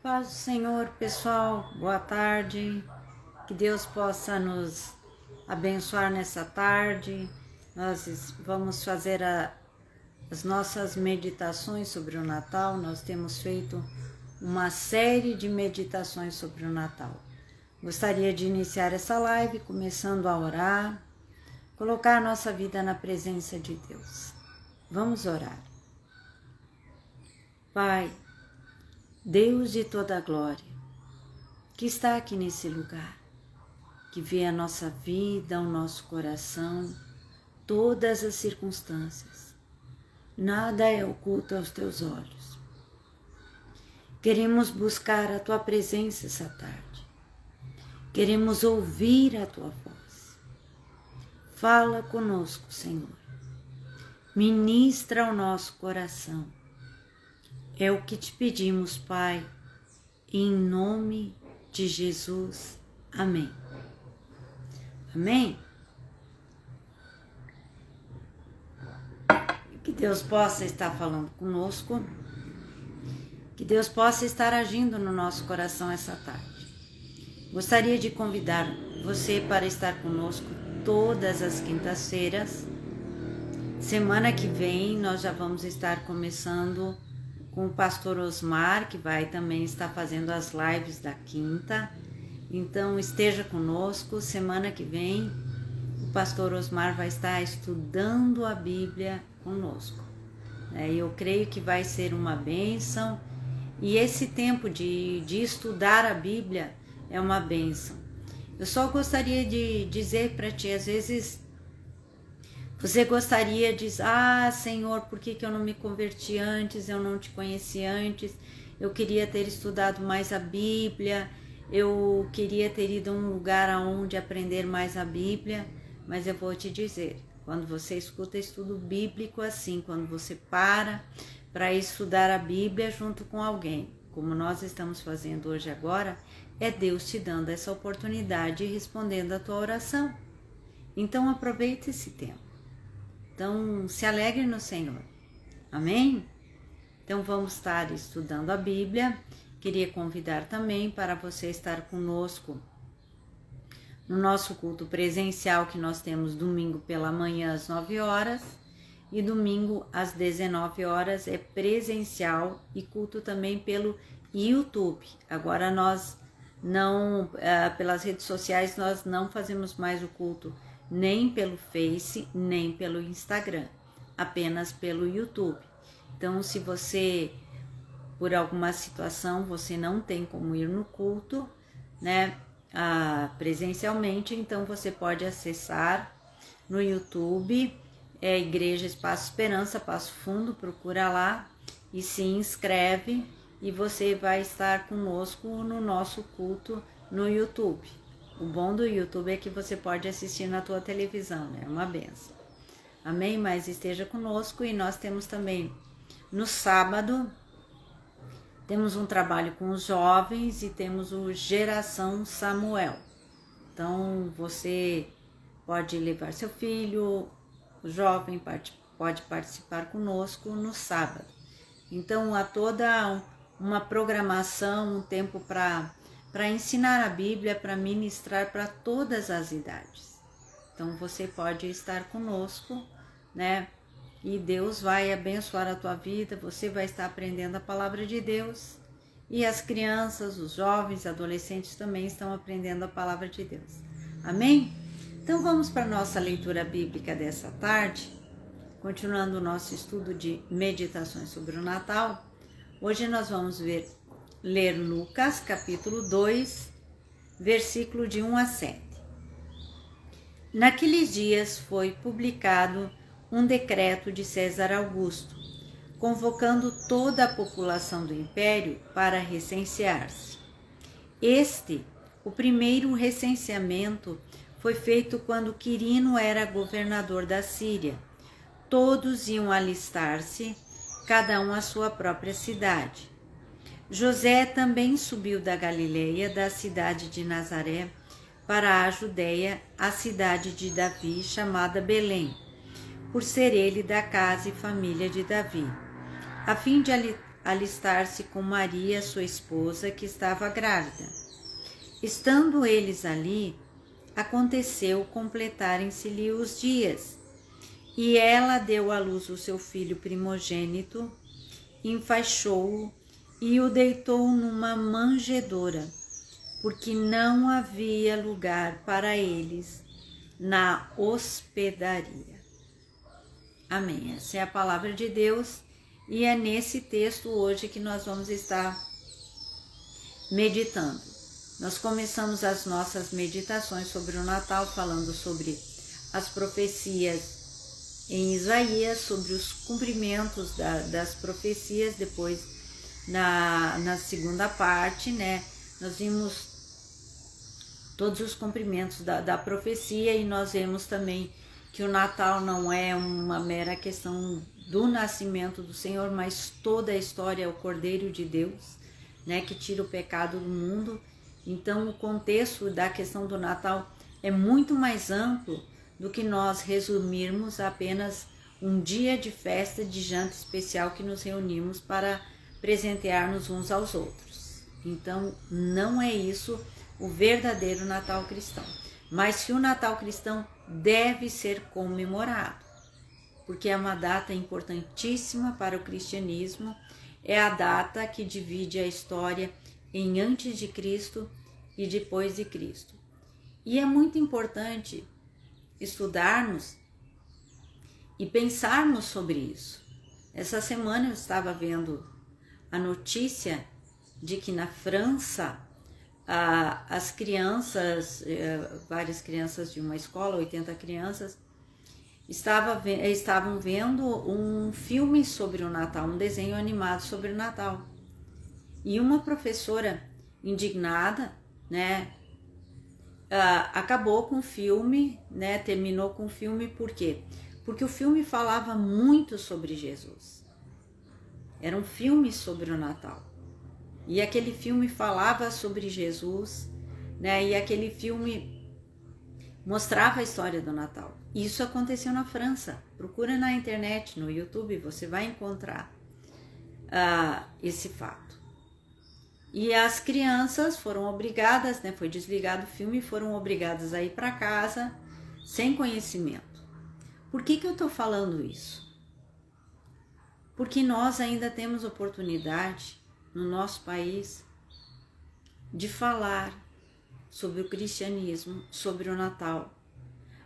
Paz do Senhor, pessoal, boa tarde, que Deus possa nos abençoar nessa tarde. Nós vamos fazer as nossas meditações sobre o Natal. Nós temos feito uma série de meditações sobre o Natal. Gostaria de iniciar essa live começando a orar, colocar nossa vida na presença de Deus. Vamos orar. Pai, Deus de toda a glória, que está aqui nesse lugar, que vê a nossa vida, o nosso coração, todas as circunstâncias. Nada é oculto aos teus olhos. Queremos buscar a tua presença essa tarde. Queremos ouvir a tua voz. Fala conosco, Senhor. Ministra ao nosso coração. É o que te pedimos, Pai, em nome de Jesus. Amém. Amém? Que Deus possa estar falando conosco, que Deus possa estar agindo no nosso coração essa tarde. Gostaria de convidar você para estar conosco todas as quintas-feiras. Semana que vem nós já vamos estar começando com o pastor Osmar, que vai também estar fazendo as lives da quinta. Então esteja conosco. Semana que vem o pastor Osmar vai estar estudando a Bíblia conosco. Eu creio que vai ser uma bênção, e esse tempo de estudar a Bíblia é uma bênção. Eu só gostaria de dizer para ti, às vezes você gostaria de dizer, Senhor, por que eu não me converti antes, eu não te conheci antes, eu queria ter estudado mais a Bíblia, eu queria ter ido a um lugar onde aprender mais a Bíblia, mas eu vou te dizer, quando você escuta estudo bíblico assim, quando você para estudar a Bíblia junto com alguém, como nós estamos fazendo hoje agora, é Deus te dando essa oportunidade e respondendo a tua oração. Então aproveite esse tempo. Então, se alegre no Senhor. Amém? Então, vamos estar estudando a Bíblia. Queria convidar também para você estar conosco no nosso culto presencial, que nós temos domingo pela manhã às 9 horas e domingo às 19 horas é presencial, e culto também pelo YouTube. Agora nós não, pelas redes sociais, nós não fazemos mais o culto nem pelo Face, nem pelo Instagram, apenas pelo YouTube. Então, se você, por alguma situação, você não tem como ir no culto, presencialmente, então você pode acessar no YouTube, Igreja Espaço Esperança, Passo Fundo, procura lá e se inscreve, e você vai estar conosco no nosso culto no YouTube. O bom do YouTube é que você pode assistir na tua televisão, é uma benção. Amém? Mas esteja conosco. E nós temos também no sábado, temos um trabalho com os jovens e temos o Geração Samuel. Então você pode levar seu filho, o jovem pode participar conosco no sábado. Então há toda uma programação, um tempo para ensinar a Bíblia, para ministrar para todas as idades. Então você pode estar conosco, e Deus vai abençoar a tua vida, você vai estar aprendendo a palavra de Deus, e as crianças, os jovens, adolescentes também estão aprendendo a palavra de Deus. Amém? Então vamos para a nossa leitura bíblica dessa tarde, continuando o nosso estudo de meditações sobre o Natal. Hoje nós vamos ler Lucas, capítulo 2, versículo de 1 a 7. Naqueles dias foi publicado um decreto de César Augusto, convocando toda a população do império para recensear-se. O primeiro recenseamento, foi feito quando Quirino era governador da Síria. Todos iam alistar-se, cada um à sua própria cidade. José também subiu da Galileia, da cidade de Nazaré, para a Judéia, a cidade de Davi, chamada Belém, por ser ele da casa e família de Davi, a fim de alistar-se com Maria, sua esposa, que estava grávida. Estando eles ali, aconteceu completarem-se-lhe os dias, e ela deu à luz o seu filho primogênito, enfaixou-o e o deitou numa manjedoura, porque não havia lugar para eles na hospedaria. Amém. Essa é a palavra de Deus e é nesse texto hoje que nós vamos estar meditando. Nós começamos as nossas meditações sobre o Natal falando sobre as profecias em Isaías, sobre os cumprimentos das profecias. Depois, na segunda parte, né, nós vimos todos os cumprimentos da profecia, e nós vemos também que o Natal não é uma mera questão do nascimento do Senhor, mas toda a história é o Cordeiro de Deus, né, que tira o pecado do mundo. Então o contexto da questão do Natal é muito mais amplo do que nós resumirmos apenas um dia de festa, de janta especial que nos reunimos para presentear-nos uns aos outros. Então não é isso o verdadeiro Natal cristão. Mas que o Natal cristão deve ser comemorado, porque é uma data importantíssima para o cristianismo, é a data que divide a história em antes de Cristo e depois de Cristo. E é muito importante estudarmos e pensarmos sobre isso. Essa semana eu estava vendo a notícia de que na França as crianças, várias crianças de uma escola, 80 crianças, estavam vendo um filme sobre o Natal, um desenho animado sobre o Natal. E uma professora indignada, né, acabou com o filme, né, terminou com o filme. Por quê? Porque o filme falava muito sobre Jesus. Era um filme sobre o Natal. E aquele filme falava sobre Jesus, né? E aquele filme mostrava a história do Natal. Isso aconteceu na França. Procura na internet, no YouTube, você vai encontrar esse fato. E as crianças foram obrigadas, né? Foi desligado o filme e foram obrigadas a ir para casa sem conhecimento. Por que eu estou falando isso? Porque nós ainda temos oportunidade no nosso país de falar sobre o cristianismo, sobre o Natal,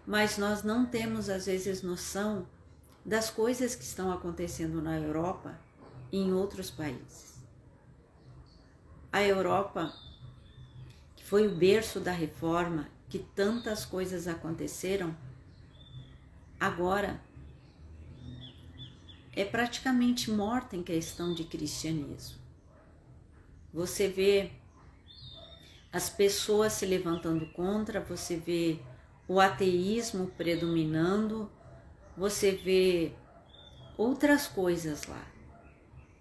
mas nós não temos às vezes noção das coisas que estão acontecendo na Europa e em outros países. A Europa, que foi o berço da reforma, que tantas coisas aconteceram, agora é praticamente morta em questão de cristianismo. Você vê as pessoas se levantando contra, você vê o ateísmo predominando, você vê outras coisas lá.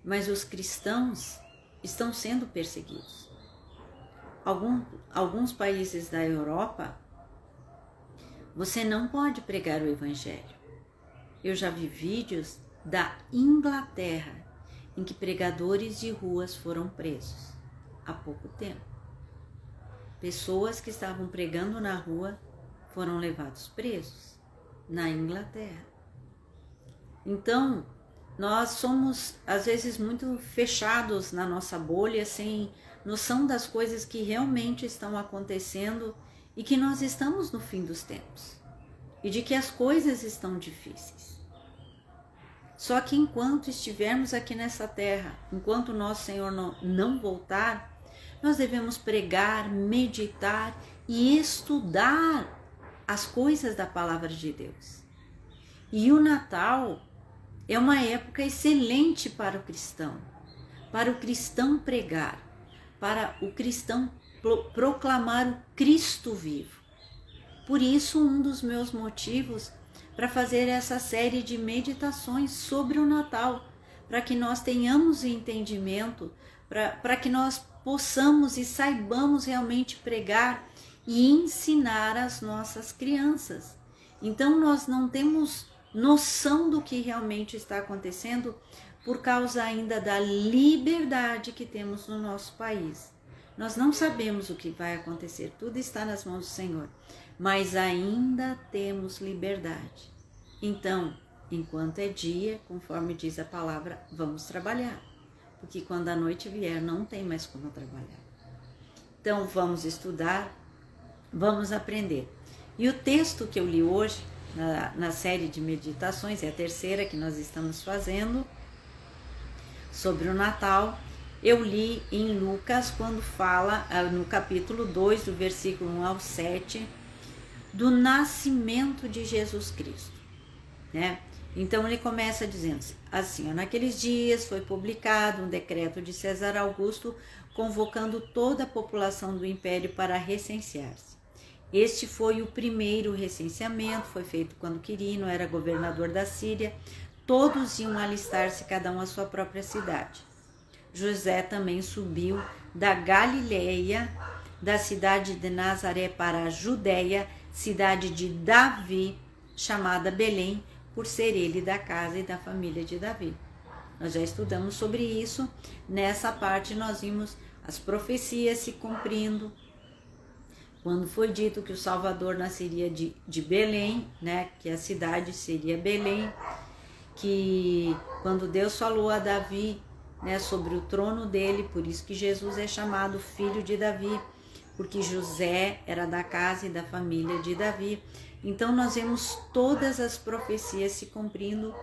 Mas os cristãos estão sendo perseguidos. Alguns países da Europa, você não pode pregar o evangelho. Eu já vi vídeos da Inglaterra, em que pregadores de ruas foram presos há pouco tempo. Pessoas que estavam pregando na rua foram levados presos na Inglaterra. Então, nós somos às vezes muito fechados na nossa bolha, sem noção das coisas que realmente estão acontecendo e que nós estamos no fim dos tempos e de que as coisas estão difíceis. Só que enquanto estivermos aqui nessa terra, enquanto o nosso Senhor não voltar, nós devemos pregar, meditar e estudar as coisas da palavra de Deus. E o Natal é uma época excelente para o cristão pregar, para o cristão proclamar o Cristo vivo. Por isso, um dos meus motivos para fazer essa série de meditações sobre o Natal, para que nós tenhamos entendimento, para que nós possamos e saibamos realmente pregar e ensinar as nossas crianças. Então nós não temos noção do que realmente está acontecendo, por causa ainda da liberdade que temos no nosso país. Nós não sabemos o que vai acontecer, tudo está nas mãos do Senhor, mas ainda temos liberdade. Então, enquanto é dia, conforme diz a palavra, vamos trabalhar, porque quando a noite vier, não tem mais como trabalhar. Então, vamos estudar, vamos aprender. E o texto que eu li hoje, na série de meditações, é a terceira que nós estamos fazendo, sobre o Natal, eu li em Lucas, quando fala, no capítulo 2, do versículo 1 ao 7, do nascimento de Jesus Cristo, né? Então ele começa dizendo assim, naqueles dias foi publicado um decreto de César Augusto convocando toda a população do império para recensear-se. Este foi o primeiro recenseamento, foi feito quando Quirino era governador da Síria. Todos iam alistar-se, cada um à sua própria cidade. José também subiu da Galileia, da cidade de Nazaré para a Judéia, cidade de Davi, chamada Belém, por ser ele da casa e da família de Davi. Nós já estudamos sobre isso. Nessa parte nós vimos as profecias se cumprindo, quando foi dito que o Salvador nasceria de Belém, né, que a cidade seria Belém, que quando Deus falou a Davi, né, sobre o trono dele, por isso que Jesus é chamado filho de Davi, porque José era da casa e da família de Davi. Então nós vemos todas as profecias se cumprindo,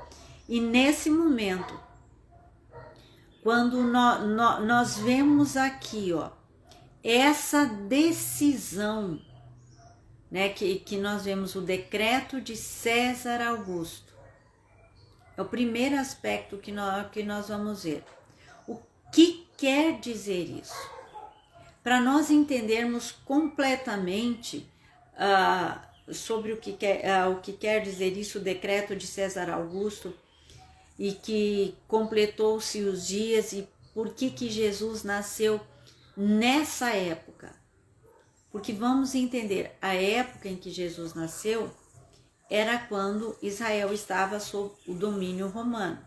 e nesse momento, quando nós vemos aqui, essa decisão, né, que nós vemos o decreto de César Augusto, é o primeiro aspecto que nós vamos ver. O que quer dizer isso? Para nós entendermos completamente sobre o que quer dizer isso, o decreto de César Augusto, e que completou-se os dias, e por que Jesus nasceu nessa época. Porque vamos entender, a época em que Jesus nasceu era quando Israel estava sob o domínio romano.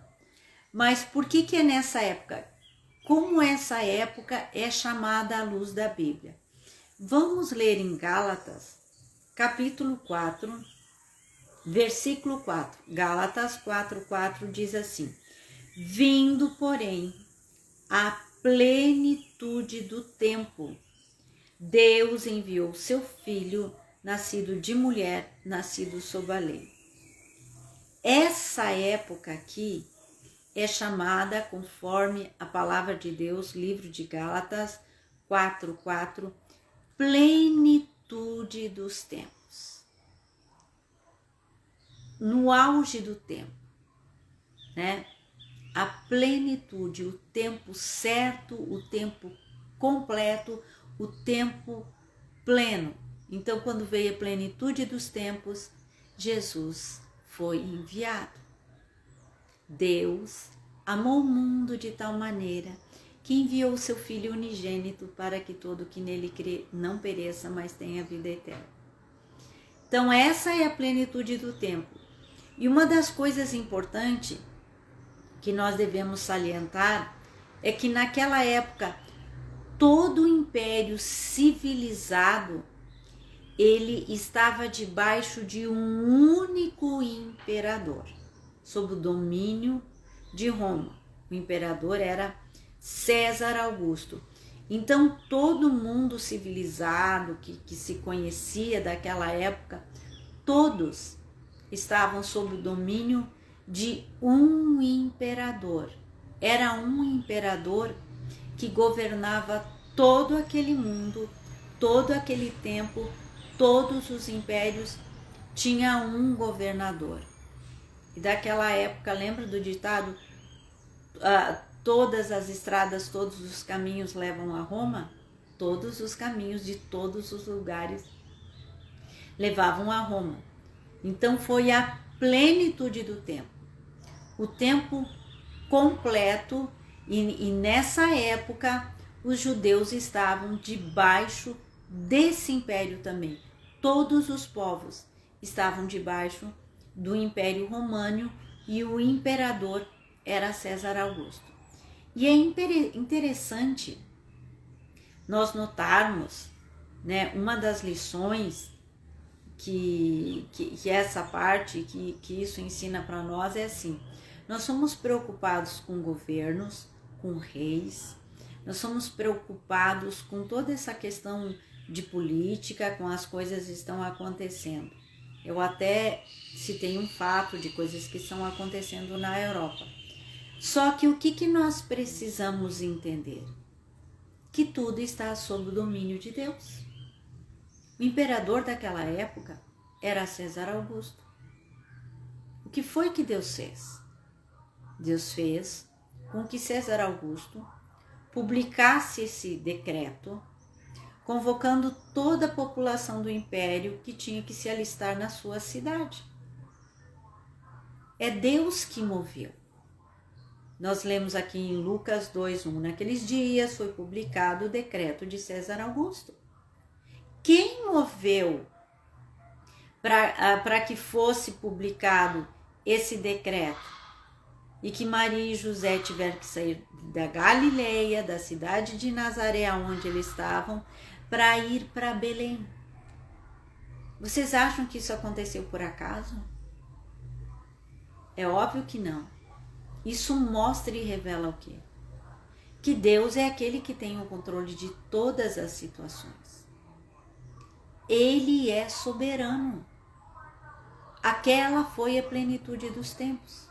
Mas por que é nessa época? Como essa época é chamada à luz da Bíblia? Vamos ler em Gálatas, capítulo 4, versículo 4. Gálatas 4:4 diz assim: vindo, porém, a plenitude do tempo, Deus enviou seu filho, nascido de mulher, nascido sob a lei. Essa época aqui é chamada, conforme a palavra de Deus, livro de Gálatas 4:4, plenitude dos tempos. No auge do tempo, né? A plenitude, o tempo certo, o tempo completo, o tempo pleno. Então, quando veio a plenitude dos tempos, Jesus foi enviado. Deus amou o mundo de tal maneira que enviou o seu Filho unigênito para que todo que nele crê não pereça, mas tenha vida eterna. Então, essa é a plenitude do tempo. E uma das coisas importantes que nós devemos salientar é que naquela época todo o império civilizado ele estava debaixo de um único imperador, sob o domínio de Roma. O imperador era César Augusto. Então todo mundo civilizado que se conhecia daquela época, todos estavam sob o domínio de um imperador. Era um imperador que governava todo aquele mundo, todo aquele tempo, todos os impérios, tinha um governador. E daquela época, lembra do ditado? Todas as estradas, todos os caminhos levam a Roma? Todos os caminhos de todos os lugares levavam a Roma. Então foi a plenitude do tempo, o tempo completo, e nessa época os judeus estavam debaixo desse império também. Todos os povos estavam debaixo do Império Romano, e o imperador era César Augusto. E é interessante nós notarmos, né, uma das lições que essa parte, que isso ensina para nós é assim: nós somos preocupados com governos, com reis, nós somos preocupados com toda essa questão de política, com as coisas que estão acontecendo. Eu até citei um fato de coisas que estão acontecendo na Europa. Só que o que nós precisamos entender? Que tudo está sob o domínio de Deus. O imperador daquela época era César Augusto. O que foi que Deus fez? Deus fez com que César Augusto publicasse esse decreto, convocando toda a população do império que tinha que se alistar na sua cidade. É Deus que moveu. Nós lemos aqui em Lucas 2:1, naqueles dias foi publicado o decreto de César Augusto. Quem moveu para que fosse publicado esse decreto e que Maria e José tiveram que sair da Galileia, da cidade de Nazaré, onde eles estavam, para ir para Belém? Vocês acham que isso aconteceu por acaso? É óbvio que não. Isso mostra e revela o quê? Que Deus é aquele que tem o controle de todas as situações. Ele é soberano. Aquela foi a plenitude dos tempos.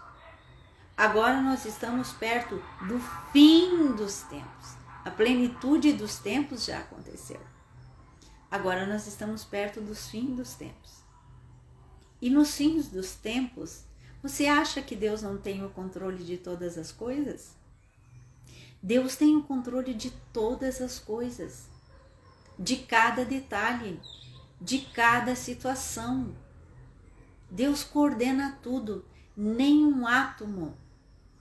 Agora nós estamos perto do fim dos tempos. A plenitude dos tempos já aconteceu. Agora nós estamos perto dos fins dos tempos. E nos fins dos tempos, você acha que Deus não tem o controle de todas as coisas? Deus tem o controle de todas as coisas, de cada detalhe, de cada situação. Deus coordena tudo, nenhum átomo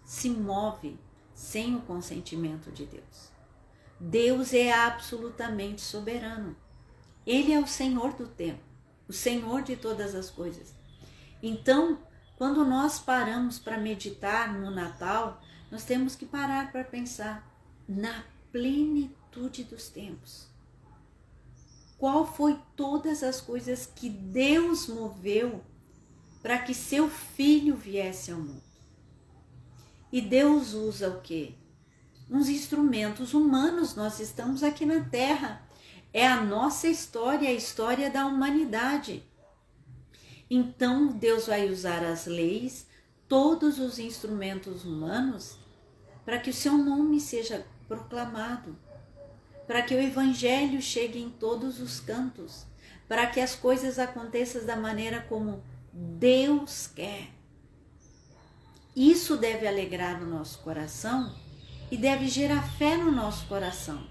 se move sem o consentimento de Deus. Deus é absolutamente soberano. Ele é o Senhor do tempo, o Senhor de todas as coisas. Então, quando nós paramos para meditar no Natal, nós temos que parar para pensar na plenitude dos tempos. Qual foi todas as coisas que Deus moveu para que seu Filho viesse ao mundo? E Deus usa o quê? Uns instrumentos humanos. Nós estamos aqui na Terra. É a nossa história, a história da humanidade. Então Deus vai usar as leis, todos os instrumentos humanos, para que o seu nome seja proclamado, para que o Evangelho chegue em todos os cantos, para que as coisas aconteçam da maneira como Deus quer. Isso deve alegrar o nosso coração e deve gerar fé no nosso coração,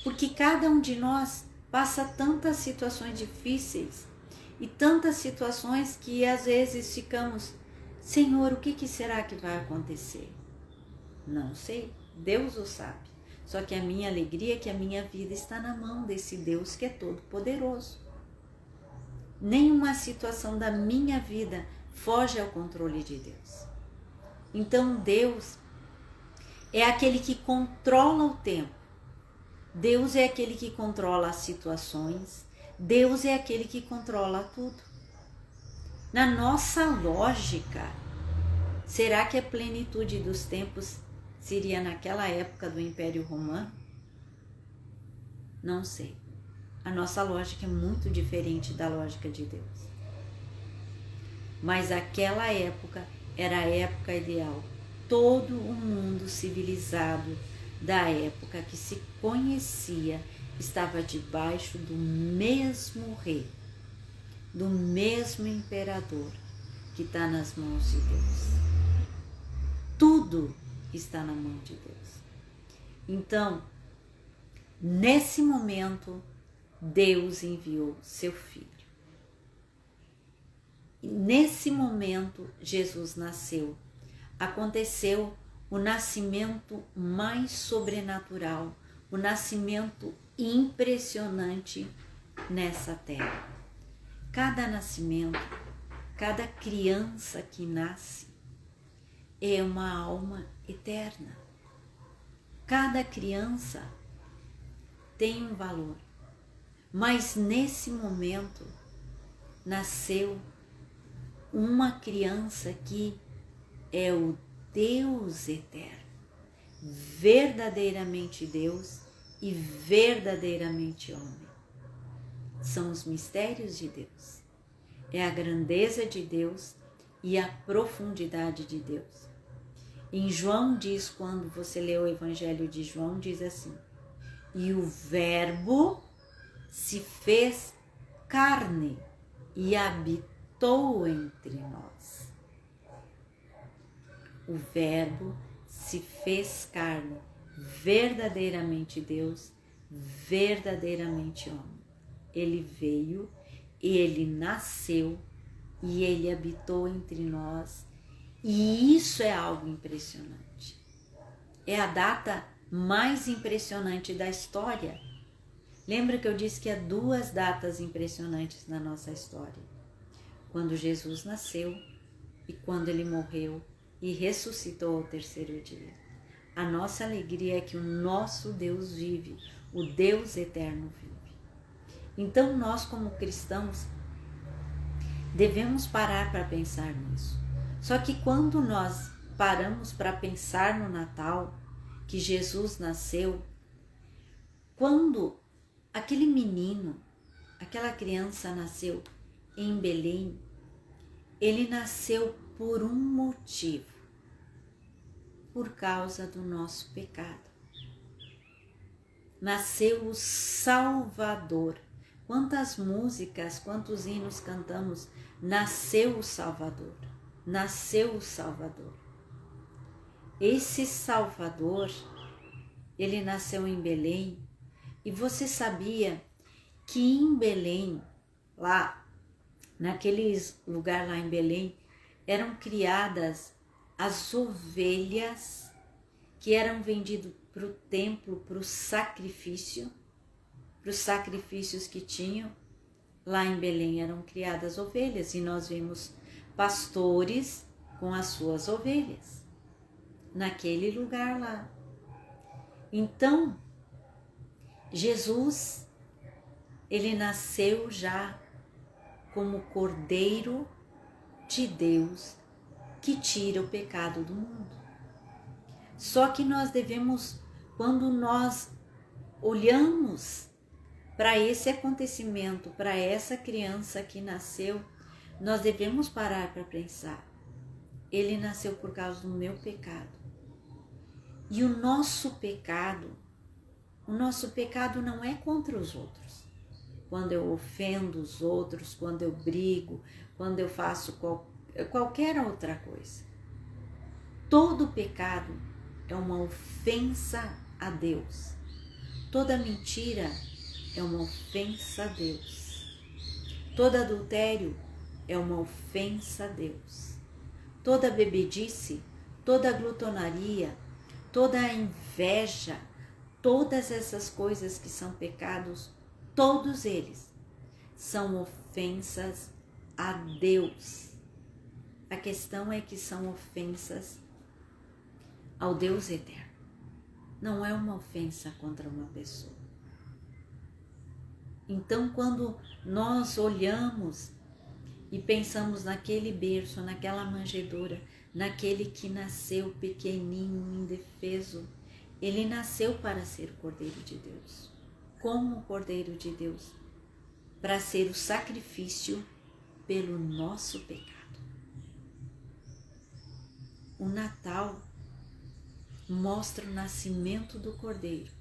porque cada um de nós passa tantas situações difíceis e tantas situações que às vezes ficamos: Senhor, o que será que vai acontecer? Não sei, Deus o sabe. Só que a minha alegria é que a minha vida está na mão desse Deus que é todo poderoso. Nenhuma situação da minha vida foge ao controle de Deus. Então Deus é aquele que controla o tempo. Deus é aquele que controla as situações. Deus é aquele que controla tudo. Na nossa lógica, será que a plenitude dos tempos seria naquela época do Império Romano? Não sei. A nossa lógica é muito diferente da lógica de Deus. Mas aquela época era a época ideal. Todo o mundo civilizado da época que se conhecia estava debaixo do mesmo rei, do mesmo imperador que está nas mãos de Deus. Tudo está na mão de Deus. Então, nesse momento, Deus enviou seu Filho. E nesse momento, Jesus nasceu. Aconteceu o nascimento mais sobrenatural, o nascimento impressionante nessa terra. Cada nascimento, cada criança que nasce, é uma alma eterna. Cada criança tem um valor, mas nesse momento nasceu uma criança que é o Deus eterno, verdadeiramente Deus e verdadeiramente homem. São os mistérios de Deus, é a grandeza de Deus e a profundidade de Deus. Em João diz, quando você lê o Evangelho de João, diz assim: e o Verbo se fez carne e habitou entre nós. O Verbo se fez carne, verdadeiramente Deus, verdadeiramente homem. Ele veio, ele nasceu e ele habitou entre nós. E isso é algo impressionante. É a data mais impressionante da história. Lembra que eu disse que há duas datas impressionantes na nossa história? Quando Jesus nasceu e quando ele morreu e ressuscitou ao terceiro dia. A nossa alegria é que o nosso Deus vive, o Deus eterno vive. Então nós, como cristãos, devemos parar para pensar nisso. Só que quando nós paramos para pensar no Natal, que Jesus nasceu, quando aquele menino, aquela criança nasceu em Belém, ele nasceu por um motivo, por causa do nosso pecado. Nasceu o Salvador. Quantas músicas, quantos hinos cantamos? Nasceu o Salvador. Nasceu o Salvador. Esse Salvador, ele nasceu em Belém. E você sabia que em Belém, lá, naquele lugar lá em Belém, eram criadas as ovelhas que eram vendidas para o templo, para o sacrifício, para os sacrifícios que tinham. Lá em Belém eram criadas ovelhas e nós vimos pastores com as suas ovelhas naquele lugar lá. Então, Jesus, ele nasceu já como Cordeiro de Deus que tira o pecado do mundo. Só que nós devemos, quando nós olhamos para esse acontecimento, para essa criança que nasceu, nós devemos parar para pensar. Ele nasceu por causa do meu pecado. E o nosso pecado não é contra os outros. Quando eu ofendo os outros, quando eu brigo, quando eu faço qualquer outra coisa. Todo pecado é uma ofensa a Deus. Toda mentira é uma ofensa a Deus. Todo adultério é uma ofensa a Deus. Toda bebedice, toda glutonaria, toda inveja, todas essas coisas que são pecados, todos eles são ofensas a Deus. A questão é que são ofensas ao Deus eterno. Não é uma ofensa contra uma pessoa. Então, quando nós olhamos e pensamos naquele berço, naquela manjedoura, naquele que nasceu pequenininho, indefeso, ele nasceu para ser o Cordeiro de Deus. Como o Cordeiro de Deus, para ser o sacrifício pelo nosso pecado. O Natal mostra o nascimento do Cordeiro,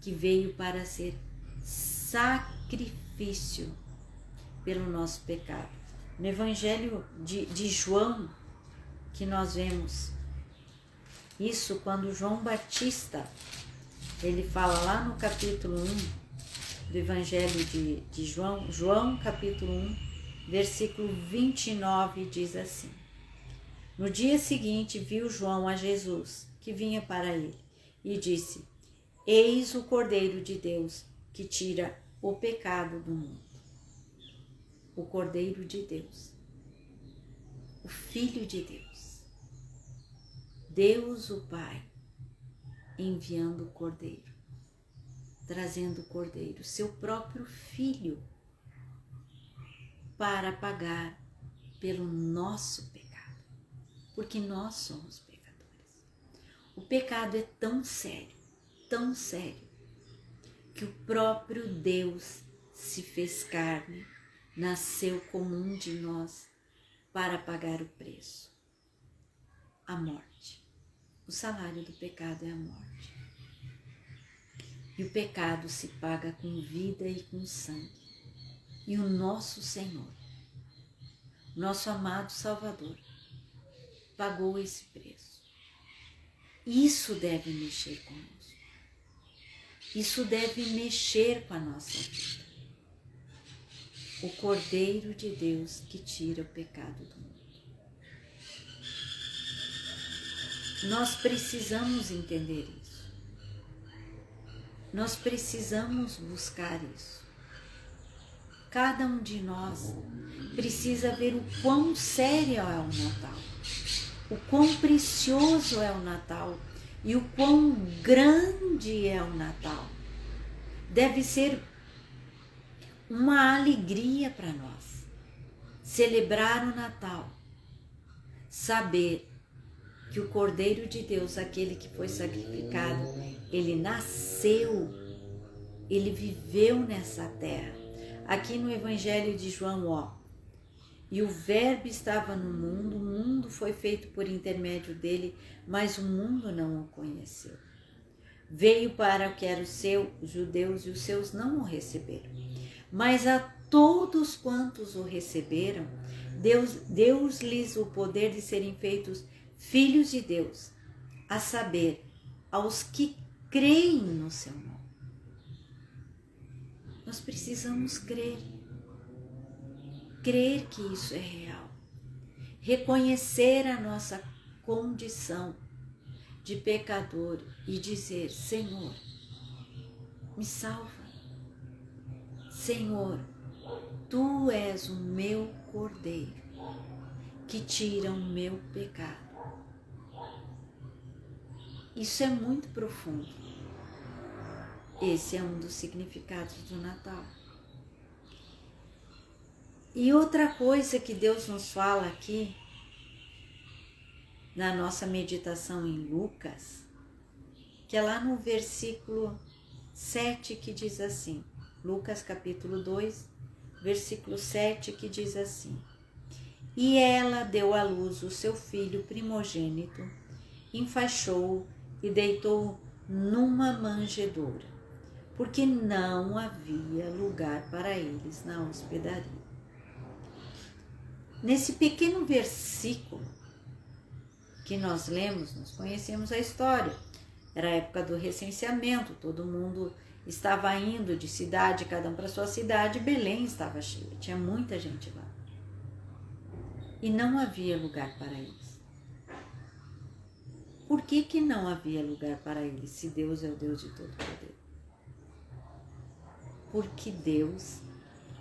que veio para ser sacrifício pelo nosso pecado. No Evangelho de João, que nós vemos isso quando João Batista, ele fala lá no capítulo 1 do Evangelho de João, João capítulo 1, versículo 29, diz assim: no dia seguinte viu João a Jesus, que vinha para ele, e disse: eis o Cordeiro de Deus, que tira o pecado do mundo. O Cordeiro de Deus, o Filho de Deus. Deus o Pai enviando o Cordeiro, trazendo o Cordeiro, seu próprio Filho, para pagar pelo nosso pecado, porque nós somos pecadores. O pecado é tão sério, que o próprio Deus se fez carne, nasceu como um de nós para pagar o preço, a morte. O salário do pecado é a morte. E o pecado se paga com vida e com sangue. E o nosso Senhor, nosso amado Salvador, pagou esse preço. Isso deve mexer conosco. Isso deve mexer com a nossa vida. O Cordeiro de Deus que tira o pecado do mundo. Nós precisamos entender isso. Nós precisamos buscar isso. Cada um de nós precisa ver o quão sério é o Natal, o quão precioso é o Natal e o quão grande é o Natal. Deve ser uma alegria para nós celebrar o Natal, saber que o Cordeiro de Deus, aquele que foi sacrificado, ele nasceu, ele viveu nessa terra. Aqui no Evangelho de João, e o Verbo estava no mundo, o mundo foi feito por intermédio dele, mas o mundo não o conheceu. Veio para o que era o seu, os judeus, e os seus não o receberam. Mas a todos quantos o receberam, Deus lhes o poder de serem feitos filhos de Deus, a saber, aos que creem no seu nome. Nós precisamos crer que isso é real, reconhecer a nossa condição de pecador e dizer: Senhor, me salva. Senhor, Tu és o meu Cordeiro que tira o meu pecado. Isso é muito profundo. Esse é um dos significados do Natal. E outra coisa que Deus nos fala aqui, na nossa meditação em Lucas, que é lá no versículo 7 que diz assim, Lucas capítulo 2, versículo 7 que diz assim: E ela deu à luz o seu filho primogênito, enfaixou-o e deitou numa manjedoura, porque não havia lugar para eles na hospedaria. Nesse pequeno versículo que nós lemos, nós conhecemos a história. Era a época do recenseamento, todo mundo estava indo de cidade, cada um para sua cidade, Belém estava cheia, tinha muita gente lá. E não havia lugar para eles. Por que não havia lugar para eles, se Deus é o Deus de todo poder? Porque Deus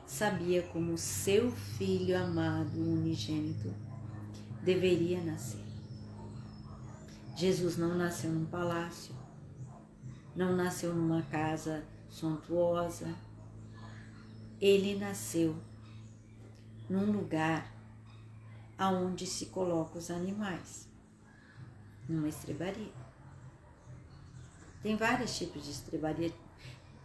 sabia como seu Filho amado, unigênito, deveria nascer. Jesus não nasceu num palácio, não nasceu numa casa suntuosa. Ele nasceu num lugar aonde se coloca os animais, numa estrebaria. Tem vários tipos de estrebaria.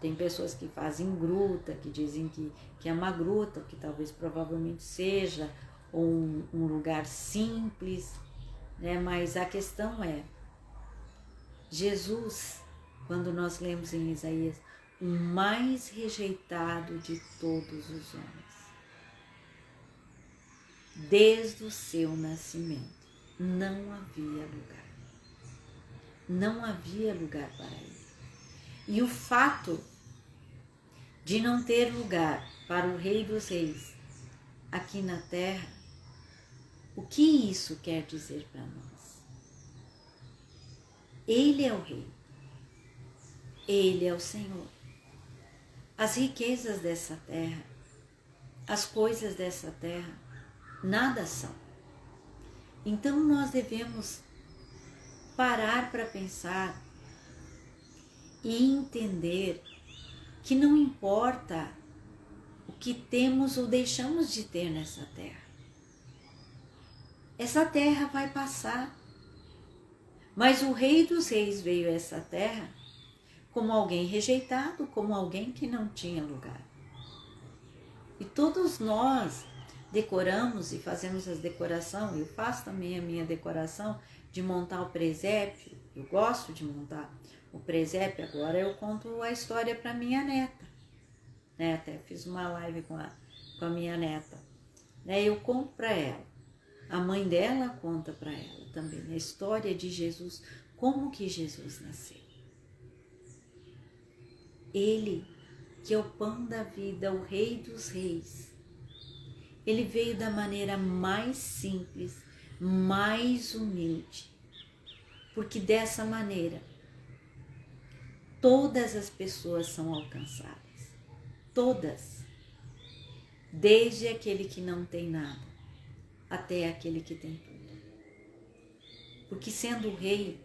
Tem pessoas que fazem gruta, que dizem que é uma gruta, que talvez provavelmente seja, ou um lugar simples, né? Mas a questão é, Jesus, quando nós lemos em Isaías, o mais rejeitado de todos os homens, desde o seu nascimento, não havia lugar. Não havia lugar para ele. E o fato de não ter lugar para o Rei dos Reis aqui na terra, o que isso quer dizer para nós? Ele é o Rei, Ele é o Senhor. As riquezas dessa terra, as coisas dessa terra, nada são. Então nós devemos parar para pensar e entender que não importa o que temos ou deixamos de ter nessa terra. Essa terra vai passar, mas o Rei dos Reis veio a essa terra como alguém rejeitado, como alguém que não tinha lugar. E todos nós decoramos e fazemos as decorações, eu faço também a minha decoração de montar o presépio, eu gosto de montar o presépio. Agora eu conto a história para minha neta, né? Até fiz uma live com a minha neta, né? Eu conto para ela, a mãe dela conta para ela também a história de Jesus, como que Jesus nasceu. Ele, que é o pão da vida, o Rei dos Reis, ele veio da maneira mais simples, mais humilde, porque dessa maneira todas as pessoas são alcançadas, todas, desde aquele que não tem nada até aquele que tem tudo. Porque sendo o rei,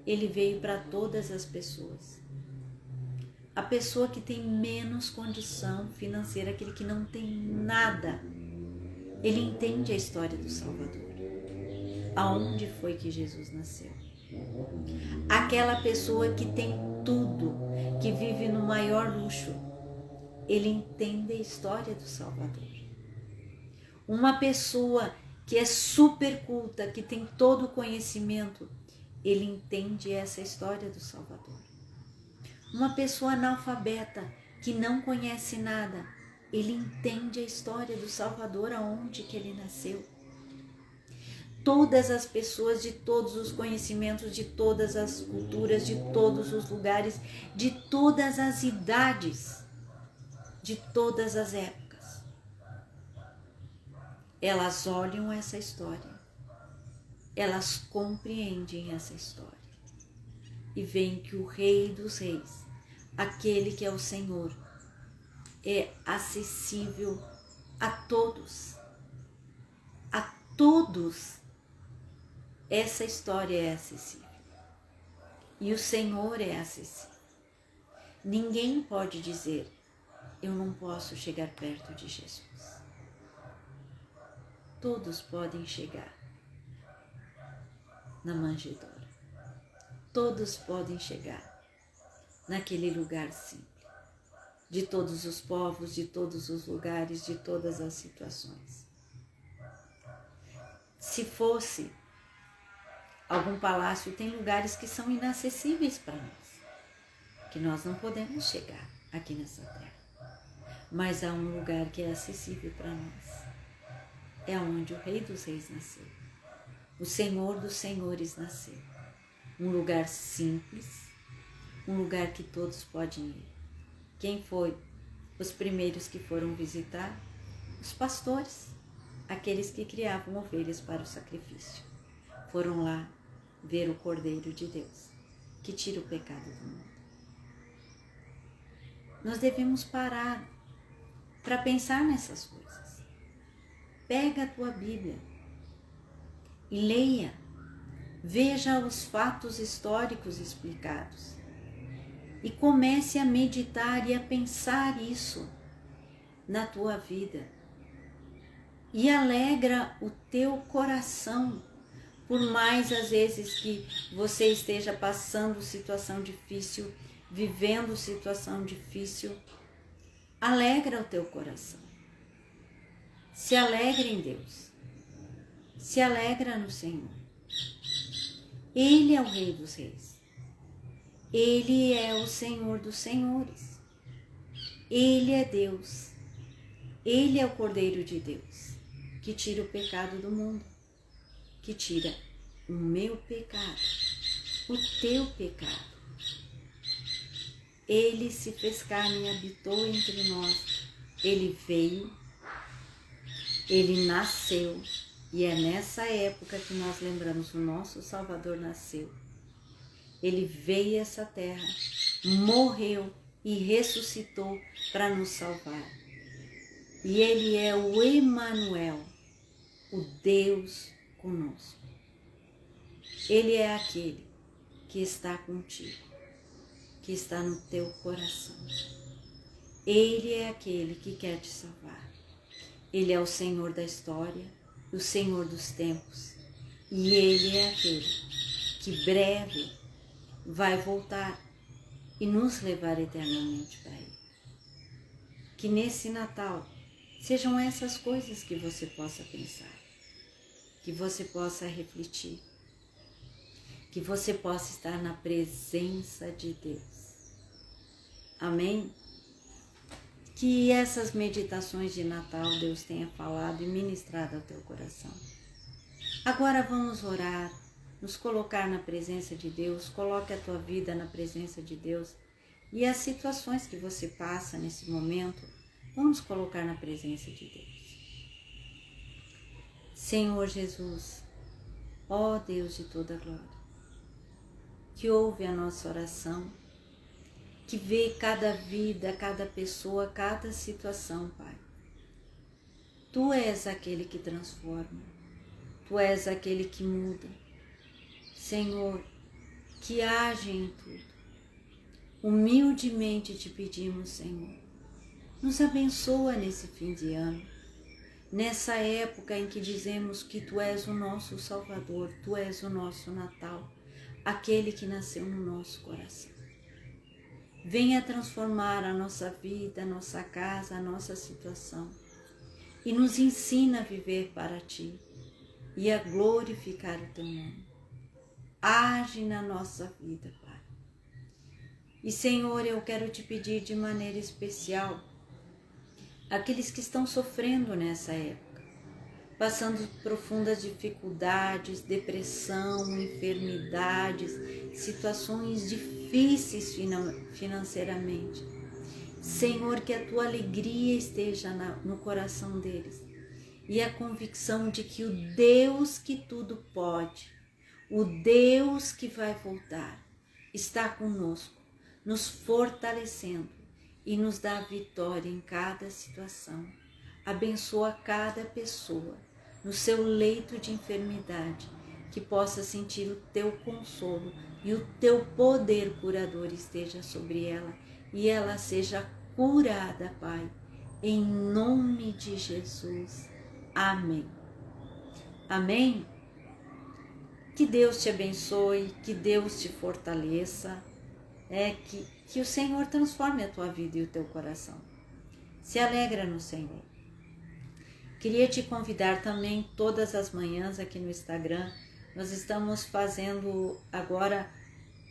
ele veio para todas as pessoas. A pessoa que tem menos condição financeira, aquele que não tem nada, ele entende a história do Salvador. Aonde foi que Jesus nasceu? Aquela pessoa que tem tudo, que vive no maior luxo, ele entende a história do Salvador. Uma pessoa que é super culta, que tem todo o conhecimento, ele entende essa história do Salvador. Uma pessoa analfabeta, que não conhece nada, ele entende a história do Salvador, aonde que ele nasceu. Todas as pessoas de todos os conhecimentos, de todas as culturas, de todos os lugares, de todas as idades, de todas as épocas, elas olham essa história, elas compreendem essa história e veem que o Rei dos Reis, aquele que é o Senhor, é acessível a todos. A todos essa história é acessível. E o Senhor é acessível. Ninguém pode dizer, eu não posso chegar perto de Jesus. Todos podem chegar na manjedoura. Todos podem chegar naquele lugar simples. De todos os povos, de todos os lugares, de todas as situações. Se fosse algum palácio, tem lugares que são inacessíveis para nós, que nós não podemos chegar aqui nessa terra. Mas há um lugar que é acessível para nós. É onde o Rei dos Reis nasceu. O Senhor dos Senhores nasceu. Um lugar simples, um lugar que todos podem ir. Quem foi os primeiros que foram visitar? Os pastores, aqueles que criavam ovelhas para o sacrifício. Foram lá ver o Cordeiro de Deus, que tira o pecado do mundo. Nós devemos parar para pensar nessas coisas. Pega a tua Bíblia e leia, veja os fatos históricos explicados e comece a meditar e a pensar isso na tua vida. E alegra o teu coração, por mais às vezes que você esteja passando situação difícil, vivendo situação difícil, alegra o teu coração. Se alegra em Deus, se alegra no Senhor. Ele é o Rei dos Reis, Ele é o Senhor dos Senhores, Ele é Deus, Ele é o Cordeiro de Deus, que tira o pecado do mundo, que tira o meu pecado, o teu pecado. Ele se fez carne e habitou entre nós. Ele veio, ele nasceu, e é nessa época que nós lembramos, o nosso Salvador nasceu. Ele veio a essa terra, morreu e ressuscitou para nos salvar. E ele é o Emanuel, o Deus conosco. Ele é aquele que está contigo, que está no teu coração. Ele é aquele que quer te salvar. Ele é o Senhor da história, o Senhor dos tempos. E Ele é aquele que breve vai voltar e nos levar eternamente para Ele. Que nesse Natal sejam essas coisas que você possa pensar, que você possa refletir, que você possa estar na presença de Deus. Amém? Que essas meditações de Natal Deus tenha falado e ministrado ao teu coração. Agora vamos orar, nos colocar na presença de Deus. Coloque a tua vida na presença de Deus e as situações que você passa nesse momento, vamos colocar na presença de Deus. Senhor Jesus, ó Deus de toda glória, que ouve a nossa oração, que vê cada vida, cada pessoa, cada situação, Pai. Tu és aquele que transforma, Tu és aquele que muda. Senhor, que age em tudo. Humildemente te pedimos, Senhor, nos abençoa nesse fim de ano, nessa época em que dizemos que Tu és o nosso Salvador, Tu és o nosso Natal, aquele que nasceu no nosso coração. Venha transformar a nossa vida, a nossa casa, a nossa situação e nos ensina a viver para Ti e a glorificar o Teu nome. Age na nossa vida, Pai. E Senhor, eu quero Te pedir de maneira especial aqueles que estão sofrendo nessa época, passando profundas dificuldades, depressão, enfermidades, situações difíceis financeiramente. Senhor, que a Tua alegria esteja no coração deles e a convicção de que o Deus que tudo pode, o Deus que vai voltar, está conosco, nos fortalecendo e nos dá vitória em cada situação. Abençoa cada pessoa no seu leito de enfermidade, que possa sentir o Teu consolo e o Teu poder curador esteja sobre ela e ela seja curada, Pai, em nome de Jesus. Amém. Amém? Que Deus te abençoe, que Deus te fortaleça, que o Senhor transforme a tua vida e o teu coração. Se alegra no Senhor. Queria te convidar também todas as manhãs aqui no Instagram. Nós estamos fazendo agora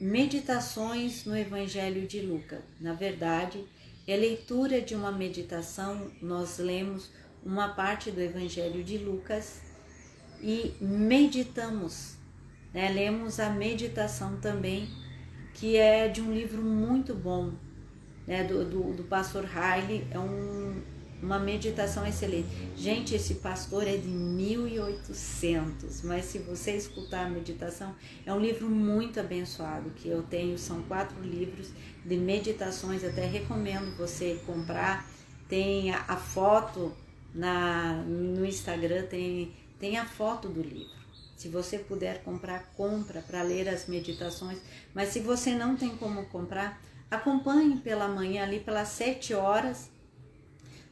meditações no Evangelho de Lucas. Na verdade, é leitura de uma meditação. Nós lemos uma parte do Evangelho de Lucas e meditamos, lemos a meditação também, que é de um livro muito bom, do pastor Riley. É uma meditação excelente. Gente, esse pastor é de 1800, mas se você escutar a meditação, é um livro muito abençoado que eu tenho. São 4 livros de meditações, até recomendo você comprar. Tem a foto no Instagram, tem a foto do livro. Se você puder compra para ler as meditações. Mas se você não tem como comprar, acompanhe pela manhã, ali pelas 7 horas.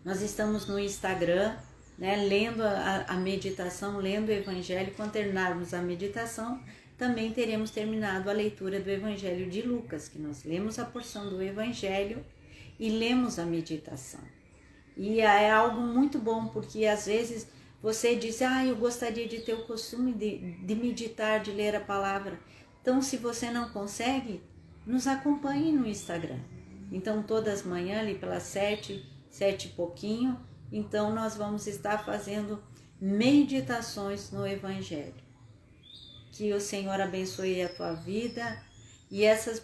Nós estamos no Instagram, lendo a meditação, lendo o Evangelho. Quando terminarmos a meditação, também teremos terminado a leitura do Evangelho de Lucas, que nós lemos a porção do Evangelho e lemos a meditação. E é algo muito bom, porque às vezes você diz, eu gostaria de ter o costume de meditar, de ler a palavra. Então, se você não consegue, nos acompanhe no Instagram. Então, todas as manhãs, ali pelas 7 e pouquinho, então nós vamos estar fazendo meditações no Evangelho. Que o Senhor abençoe a tua vida. E essas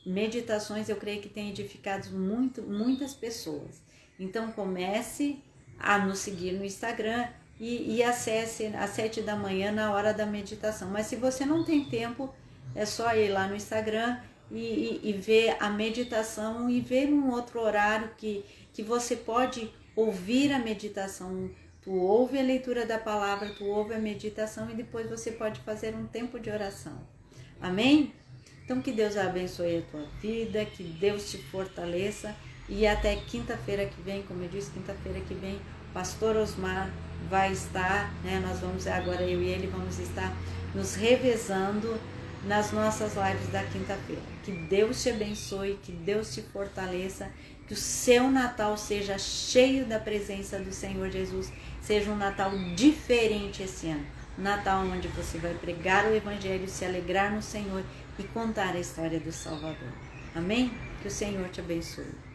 meditações eu creio que têm edificado muitas pessoas. Então comece a nos seguir no Instagram e acesse às 7 da manhã na hora da meditação. Mas se você não tem tempo, é só ir lá no Instagram e ver a meditação e ver um outro horário que você pode ouvir a meditação. Tu ouve a leitura da palavra, tu ouve a meditação e depois você pode fazer um tempo de oração. Amém? Então que Deus abençoe a tua vida, que Deus te fortaleça e até quinta-feira que vem, como eu disse, quinta-feira que vem, Pastor Osmar vai estar, né? Nós vamos agora, eu e ele, vamos estar nos revezando nas nossas lives da quinta-feira. Que Deus te abençoe, que Deus te fortaleça, que o seu Natal seja cheio da presença do Senhor Jesus, seja um Natal diferente esse ano. Um Natal onde você vai pregar o Evangelho, se alegrar no Senhor e contar a história do Salvador. Amém? Que o Senhor te abençoe.